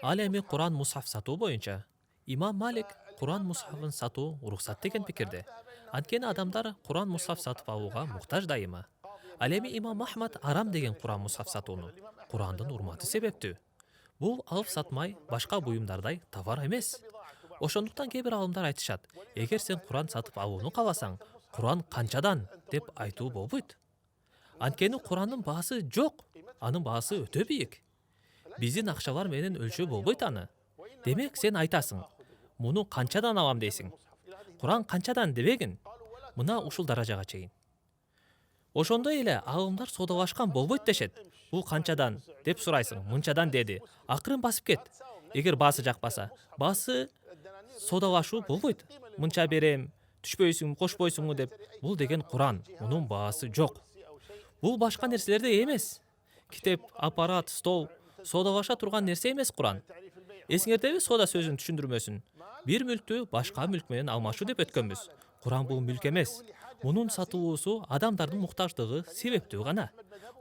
Ал эми Куран мусхаф сатуу боюнча Имам Малик Куран мусхафын сатуу уруксат деген пикирде. Анткени адамдар Куран мусхаф сатып алууга муктаж дайыма. Ал эми Имам Ахмад арам деген Куран мусхаф сатууну. Курандын урматы себептүү. Бул алып сатмай башка буюмдардай товар эмес. Ошондуктан кээ бир алымдар айтышат, эгер сен Куран сатып алууну кааласаң, Куран канчадан деп айтуу болбойт. Анткени Курандын баасы жок, анын баасы өтө бийик. Биздин акчалар менен өлчөө болбойт аны. Демек сен айтасың, муну канчадан алам дейсиң. Куран канчадан дебегин? Мына ушул даражага чейин. Ошондой эле алымдар соодалашкан болбойт дешет. Бул канчадан деп сурайсың, мынчадан деди. Акырын басып кет. Эгер баасы жакпаса, баасы соодалашуу болбойт. Мынча берем, түшпөйсүң, кошпойсуңбу деп. Бул деген Куран, мунун баасы жок. Бул башка нерселердей эмес. Китеп, аппарат, стол соодалаша турган нерсе эмес Куран. Эсиңердеби соода сөзүн түшүндүрмөсүн? Бир мүлктү башка мүлк менен алмашуу деп өткөнбүз. Куран бул мүлк эмес. Мунун сатылуусу адамдардын муктаждыгы себептүү гана.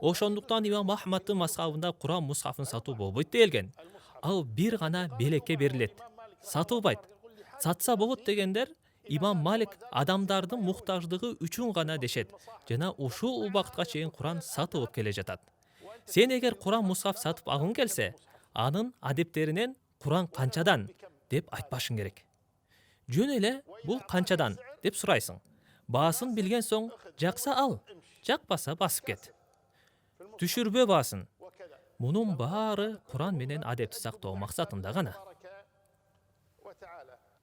Ошондуктан Имам Ахмаддын мазхабында Куран мусхафын сатуу болбойт делген. Ал бир гана белекке берилет. Сатылбайт. Сатса болот дегендер Имам Малик адамдардын муктаждыгы үчүн гана дешет. Жана ушул убакытка чейин Куран сатылып келе жатат. Сен эгер Куран мусхаф сатып алгың келсе, анын адептеринен Куран канчадан деп айтпашың керек. Жөн эле бул канчадан деп сурайсың. Баасын билген соң жакса ал, жакпаса басып кет. Түшүрбө баасын. Мунун баары Куран менен адепти сактоо максатында гана.